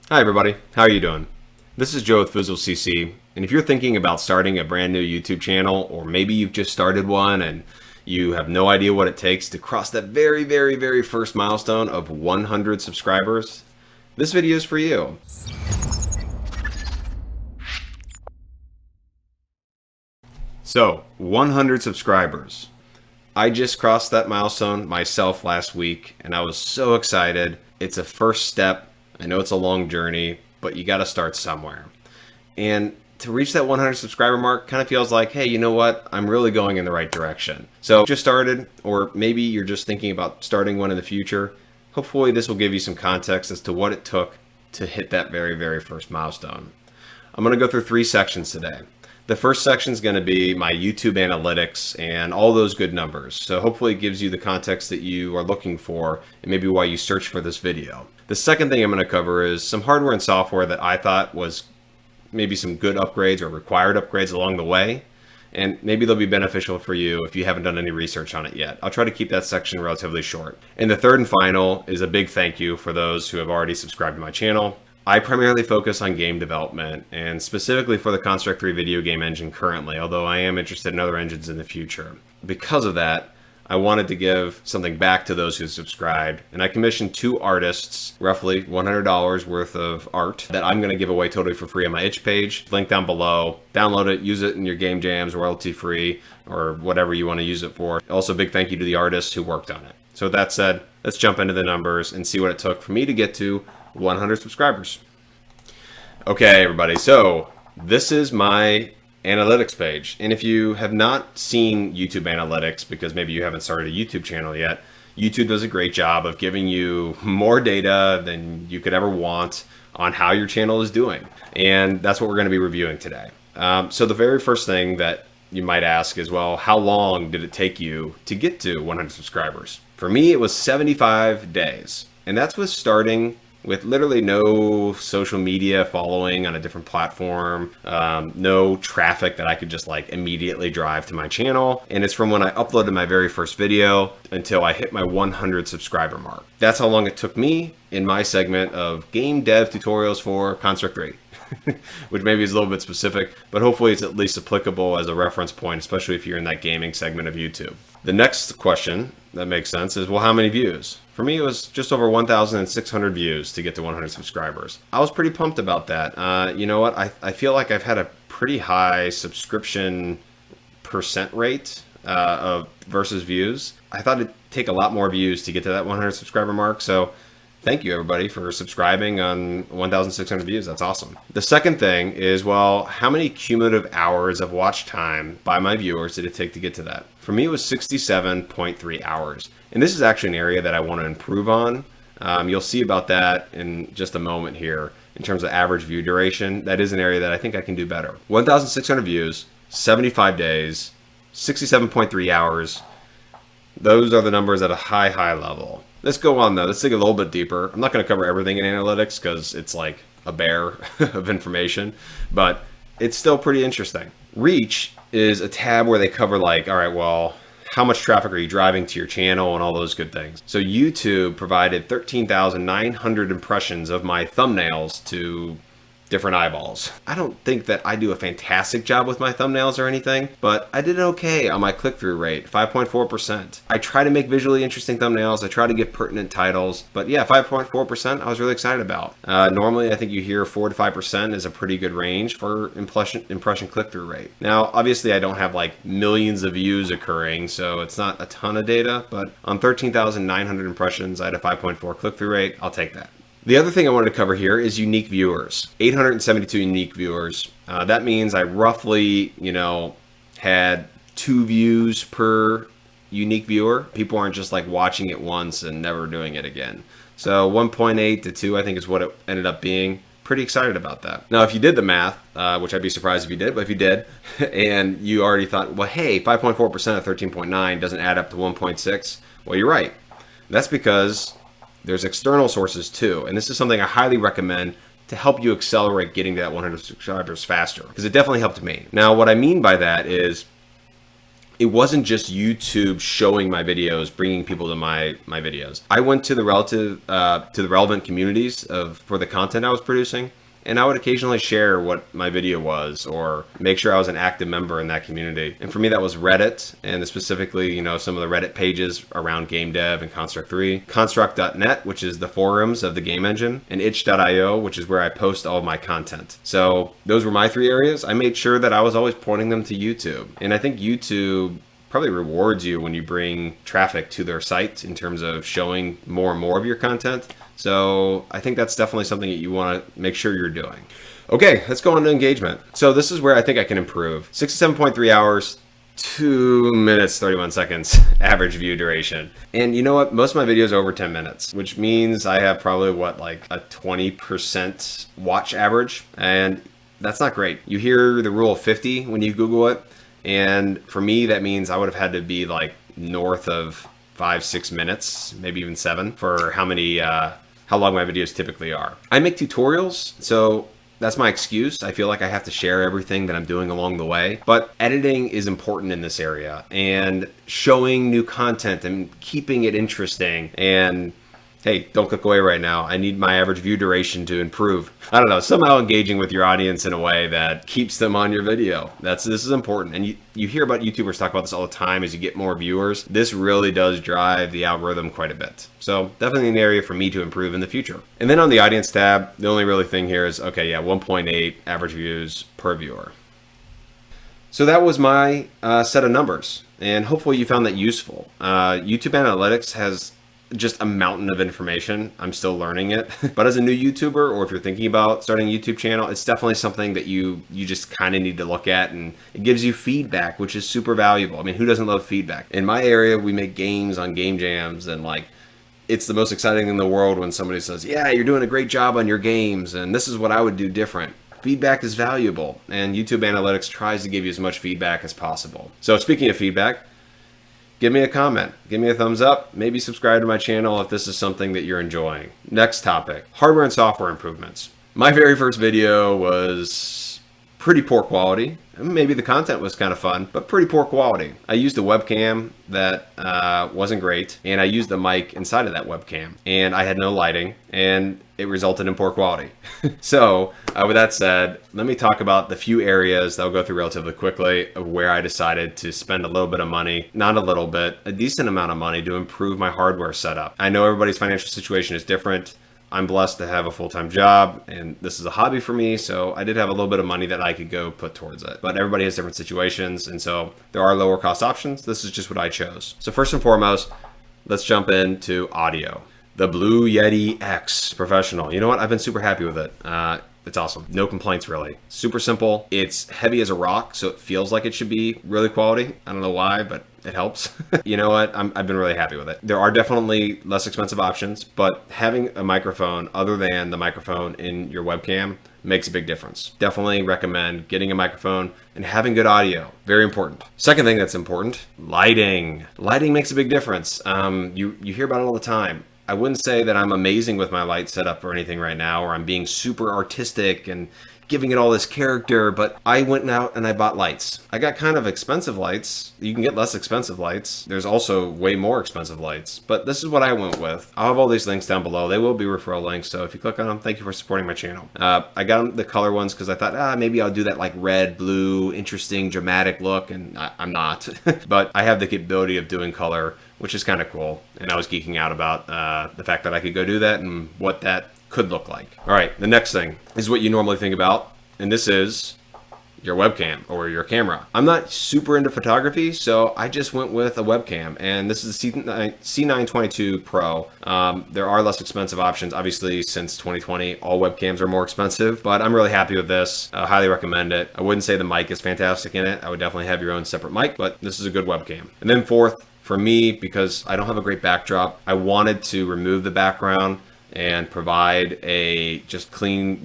Hi everybody, how are you doing? This is Joe with Fizzle CC, and if you're thinking about starting a brand new YouTube channel, or maybe you've just started one and you have no idea what it takes to cross that very first milestone of 100 subscribers, this video is for you. So, 100 subscribers. I just crossed that milestone myself last week, and I was so excited. It's a first step. I know it's a long journey, but you got to start somewhere. And to reach that 100 subscriber mark kind of feels like, hey, you know what? I'm really going in the right direction. So just started, or maybe you're just thinking about starting one in the future. Hopefully this will give you some context as to what it took to hit that very first milestone. I'm going to go through 3 sections today. The first section is going to be my YouTube analytics and all those good numbers. So hopefully it gives you the context that you are looking for and maybe why you search for this video. The second thing I'm going to cover is some hardware and software that I thought was maybe some good upgrades or required upgrades along the way. And maybe they'll be beneficial for you if you haven't done any research on it yet. I'll try to keep that section relatively short. And the third and final is a big thank you for those who have already subscribed to my channel. I primarily focus on game development, and specifically for the Construct 3 video game engine currently, although I am interested in other engines in the future. Because of that, I wanted to give something back to those who subscribed, and I commissioned 2 artists, roughly $100 worth of art, that I'm going to give away totally for free on my itch page. Link down below. Download it, use it in your game jams, royalty free, or whatever you want to use it for. Also, big thank you to the artists who worked on it. So with that said, let's jump into the numbers and see what it took for me to get to 100 subscribers. Okay, everybody, so this is my analytics page. And if you have not seen YouTube analytics, because maybe you haven't started a YouTube channel yet, YouTube does a great job of giving you more data than you could ever want on how your channel is doing. And that's what we're going to be reviewing today. So the very first thing that you might ask is, well, how long did it take you to get to 100 subscribers? For me, it was 75 days. And that's with starting with literally no social media following on a different platform, no traffic that I could just like immediately drive to my channel. And it's from when I uploaded my very first video until I hit my 100 subscriber mark. That's how long it took me in my segment of game dev tutorials for Construct 3. Which maybe is a little bit specific, but hopefully it's at least applicable as a reference point, especially if you're in that gaming segment of YouTube. The next question that makes sense is, well, how many views? For me, it was just over 1,600 views to get to 100 subscribers. I was pretty pumped about that. You know what? I feel like I've had a pretty high subscription percent rate of versus views. I thought it'd take a lot more views to get to that 100 subscriber mark, so thank you, everybody, for subscribing on 1,600 views. That's awesome. The second thing is, well, how many cumulative hours of watch time by my viewers did it take to get to that? For me, it was 67.3 hours. And this is actually an area that I want to improve on. You'll see about that in just a moment here in terms of average view duration. That is an area that I think I can do better. 1,600 views, 75 days, 67.3 hours. Those are the numbers at a high level. Let's go on though. Let's dig a little bit deeper. I'm not going to cover everything in analytics because it's like a bear of information, but it's still pretty interesting. Reach is a tab where they cover like, all right, well, how much traffic are you driving to your channel and all those good things. So YouTube provided 13,900 impressions of my thumbnails to different eyeballs. I don't think that I do a fantastic job with my thumbnails or anything, but I did okay on my click-through rate, 5.4%. I try to make visually interesting thumbnails. I try to give pertinent titles, but yeah, 5.4% I was really excited about. Normally, I think you hear 4 to 5% is a pretty good range for impression click-through rate. Now, obviously, I don't have like millions of views occurring, so it's not a ton of data, but on 13,900 impressions, I had a 5.4 click-through rate. I'll take that. The other thing I wanted to cover here is unique viewers. 872 unique viewers. That means I roughly, had 2 views per unique viewer. People aren't just like watching it once and never doing it again. So 1.8 to 2, I think, is what it ended up being. Pretty excited about that. Now, if you did the math, which I'd be surprised if you did, but if you did, and you already thought, well, hey, 5.4% of 13.9 doesn't add up to 1.6, well, you're right. That's because there's external sources too, and this is something I highly recommend to help you accelerate getting to that 100 subscribers faster, because it definitely helped me. Now, what I mean by that is it wasn't just YouTube showing my videos, bringing people to my videos. I went to the relevant communities for the content I was producing, and I would occasionally share what my video was or make sure I was an active member in that community. And for me, that was Reddit, and specifically, you know, some of the Reddit pages around game dev and Construct 3, Construct.net, which is the forums of the game engine, and itch.io, which is where I post all of my content. So those were my 3 areas. I made sure that I was always pointing them to YouTube. And I think YouTube probably rewards you when you bring traffic to their site in terms of showing more and more of your content. So I think that's definitely something that you want to make sure you're doing. Okay, let's go on to engagement. So this is where I think I can improve. 67.3 hours, 2 minutes, 31 seconds average view duration. And you know what? Most of my videos are over 10 minutes, which means I have probably like a 20% watch average. And that's not great. You hear the rule of 50 when you Google it. And for me, that means I would have had to be like north of 5-6 minutes, maybe even 7 for how long my videos typically are. I make tutorials, so that's my excuse. I feel like I have to share everything that I'm doing along the way, but editing is important in this area, and showing new content and keeping it interesting. And hey, don't click away right now. I need my average view duration to improve. I don't know, somehow engaging with your audience in a way that keeps them on your video. This is important. And you hear about YouTubers talk about this all the time. As you get more viewers, this really does drive the algorithm quite a bit. So definitely an area for me to improve in the future. And then on the audience tab, the only really thing here is, okay, yeah, 1.8 average views per viewer. So that was my set of numbers, and hopefully you found that useful. YouTube Analytics has just a mountain of information. I'm still learning it. But as a new YouTuber, or if you're thinking about starting a YouTube channel, it's definitely something that you just kind of need to look at, and it gives you feedback, which is super valuable. I mean, who doesn't love feedback? In my area, we make games on game jams, and like, it's the most exciting thing in the world when somebody says, yeah, you're doing a great job on your games, and this is what I would do different. Feedback is valuable, and YouTube Analytics tries to give you as much feedback as possible. So speaking of feedback, give me a comment, give me a thumbs up, maybe subscribe to my channel if this is something that you're enjoying. Next topic, hardware and software improvements. My very first video was pretty poor quality. Maybe the content was kind of fun, but pretty poor quality. I used a webcam that wasn't great, and I used the mic inside of that webcam, and I had no lighting, and it resulted in poor quality. So with that said, let me talk about the few areas that I'll go through relatively quickly of where I decided to spend a little bit of money, not a little bit, a decent amount of money to improve my hardware setup. I know everybody's financial situation is different. I'm blessed to have a full-time job, and this is a hobby for me, so I did have a little bit of money that I could go put towards it. But everybody has different situations, and so there are lower cost options. This is just what I chose. So first and foremost, let's jump into audio. The Blue Yeti X Professional. You know what? I've been super happy with it. It's awesome. No complaints, really. Super simple. It's heavy as a rock, so it feels like it should be really quality. I don't know why, but it helps. You know what? I've been really happy with it. There are definitely less expensive options, but having a microphone other than the microphone in your webcam makes a big difference. Definitely recommend getting a microphone and having good audio. Very important. Second thing that's important, lighting. Lighting makes a big difference. You hear about it all the time. I wouldn't say that I'm amazing with my light setup or anything right now, or I'm being super artistic and giving it all this character, but I went out and I bought lights. I got kind of expensive lights. You can get less expensive lights. There's also way more expensive lights, but this is what I went with. I'll have all these links down below. They will be referral links, so if you click on them, thank you for supporting my channel. I got the color ones because I thought, maybe I'll do that like red, blue, interesting, dramatic look, and I'm not. But I have the capability of doing color, which is kind of cool, and I was geeking out about the fact that I could go do that and what that could look like. All right, the next thing is what you normally think about, and this is your webcam or your camera. I'm not super into photography, so I just went with a webcam, and this is the C922 Pro. There are less expensive options. Obviously, since 2020, all webcams are more expensive, but I'm really happy with this. I highly recommend it. I wouldn't say the mic is fantastic in it. I would definitely have your own separate mic, but this is a good webcam. And then fourth, for me, because I don't have a great backdrop, I wanted to remove the background and provide a just clean,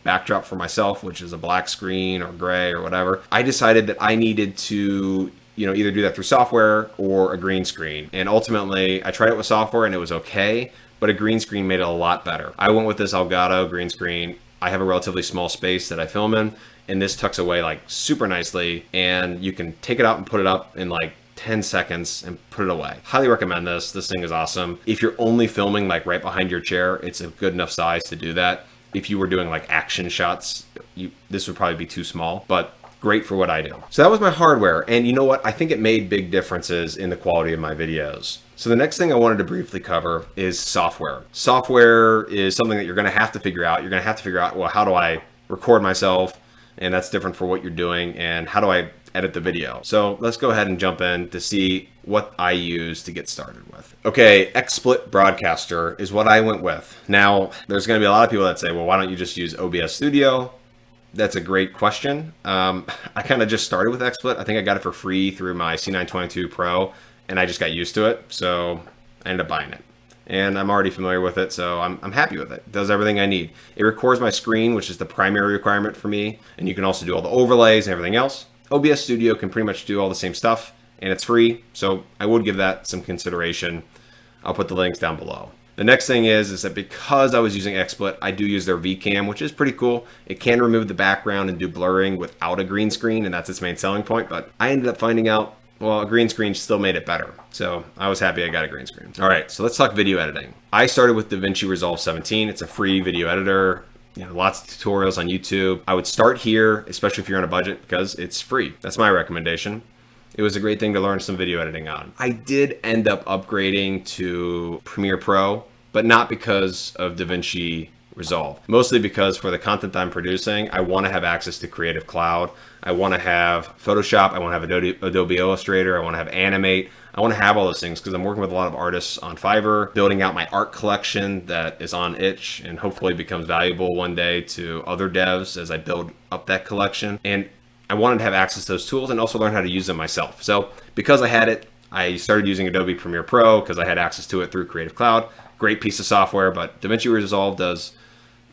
backdrop for myself, which is a black screen or gray or whatever. I decided that I needed to, either do that through software or a green screen. And ultimately, I tried it with software and it was okay, but a green screen made it a lot better. I went with this Elgato green screen. I have a relatively small space that I film in, and this tucks away like super nicely, and you can take it out and put it up in like 10 seconds and put it away. Highly recommend this. This thing is awesome. If you're only filming like right behind your chair, it's a good enough size to do that. If you were doing like action shots, this would probably be too small, but great for what I do. So that was my hardware. And you know what? I think it made big differences in the quality of my videos. So the next thing I wanted to briefly cover is software. Software is something that you're going to have to figure out. You're going to have to figure out, well, how do I record myself? And that's different for what you're doing. And how do I edit the video? So let's go ahead and jump in to see what I use to get started with. Okay, XSplit Broadcaster is what I went with. Now, there's going to be a lot of people that say, well, why don't you just use OBS Studio? That's a great question. I kind of just started with XSplit. I think I got it for free through my C922 Pro, and I just got used to it, so I ended up buying it. And I'm already familiar with it, so I'm happy with it. It does everything I need. It records my screen, which is the primary requirement for me, and you can also do all the overlays and everything else. OBS Studio can pretty much do all the same stuff, and it's free, so I would give that some consideration. I'll put the links down below. The next thing is that because I was using XSplit, I do use their VCam, which is pretty cool. It can remove the background and do blurring without a green screen, and that's its main selling point. But I ended up finding out, well, a green screen still made it better. So I was happy I got a green screen. All right, so let's talk video editing. I started with DaVinci Resolve 17. It's a free video editor. Lots of tutorials on YouTube. I would start here, especially if you're on a budget, because it's free. That's my recommendation. It was a great thing to learn some video editing on. I did end up upgrading to Premiere Pro, but not because of DaVinci Resolve. Mostly because for the content I'm producing, I want to have access to Creative Cloud. I want to have Photoshop. I want to have Adobe Illustrator. I want to have Animate. I want to have all those things because I'm working with a lot of artists on Fiverr, building out my art collection that is on Itch and hopefully becomes valuable one day to other devs as I build up that collection. And I wanted to have access to those tools and also learn how to use them myself. So because I had it, I started using Adobe Premiere Pro because I had access to it through Creative Cloud. Great piece of software, but DaVinci Resolve does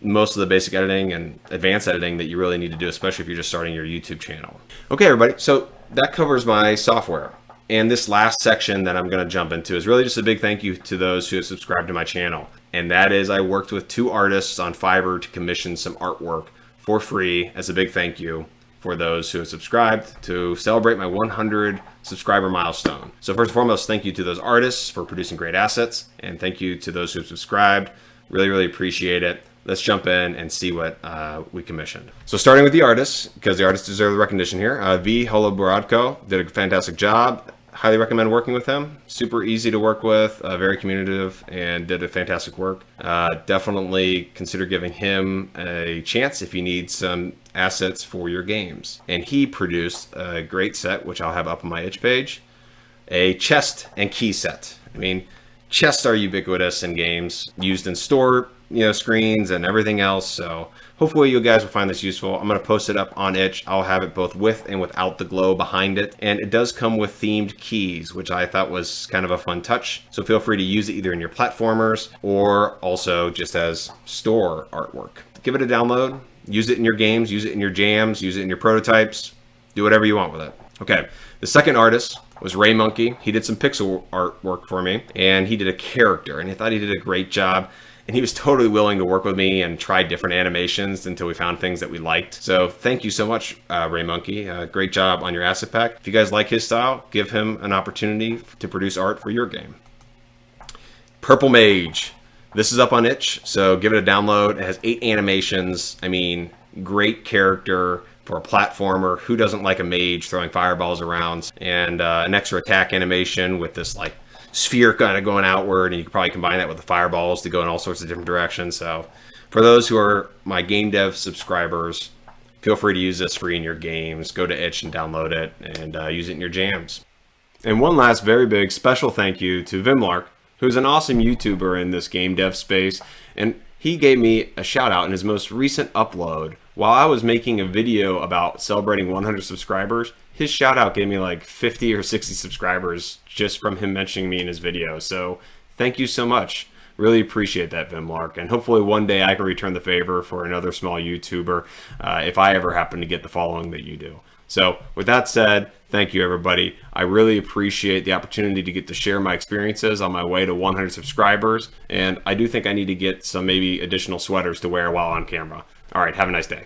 most of the basic editing and advanced editing that you really need to do, especially if you're just starting your YouTube channel. Okay, everybody, so that covers my software. And this last section that I'm going to jump into is really just a big thank you to those who have subscribed to my channel. And that is I worked with 2 artists on Fiverr to commission some artwork for free as a big thank you for those who have subscribed to celebrate my 100 subscriber milestone. So first and foremost, thank you to those artists for producing great assets, and thank you to those who have subscribed. Really, really appreciate it. Let's jump in and see what we commissioned. So starting with the artists, because the artists deserve the recognition here. V. Holoborodko did a fantastic job. Highly recommend working with him. Super easy to work with, very communicative, and did a fantastic work. Definitely consider giving him a chance if you need some assets for your games. And he produced a great set, which I'll have up on my itch page, a chest and key set. I mean, chests are ubiquitous in games, used in store screens and everything else. So hopefully you guys will find this useful. I'm going to post it up on Itch. I'll have it both with and without the glow behind it. And it does come with themed keys, which I thought was kind of a fun touch. So feel free to use it either in your platformers or also just as store artwork. Give it a download. Use it in your games. Use it in your jams. Use it in your prototypes. Do whatever you want with it. Okay, the second artist was Ray Monkey. He did some pixel artwork for me, and he did a character, and I thought he did a great job. And he was totally willing to work with me and try different animations until we found things that we liked. So thank you so much, Ray Monkey. Great job on your asset pack. If you guys like his style, give him an opportunity to produce art for your game. Purple Mage. This is up on Itch, so give it a download. It has 8 animations. I mean, great character for a platformer. Who doesn't like a mage throwing fireballs around? And an extra attack animation with this like sphere kind of going outward, and you can probably combine that with the fireballs to go in all sorts of different directions. So for those who are my game dev subscribers, feel free to use this free in your games. Go to Itch and download it and use it in your jams. And one last very big special thank you to Vimlark, who's an awesome YouTuber in this game dev space. And he gave me a shout out in his most recent upload. While I was making a video about celebrating 100 subscribers, his shout out gave me like 50 or 60 subscribers just from him mentioning me in his video. So thank you so much. Really appreciate that, Vimlark. And hopefully one day I can return the favor for another small YouTuber if I ever happen to get the following that you do. So with that said, thank you, everybody. I really appreciate the opportunity to get to share my experiences on my way to 100 subscribers. And I do think I need to get some maybe additional sweaters to wear while on camera. All right, have a nice day.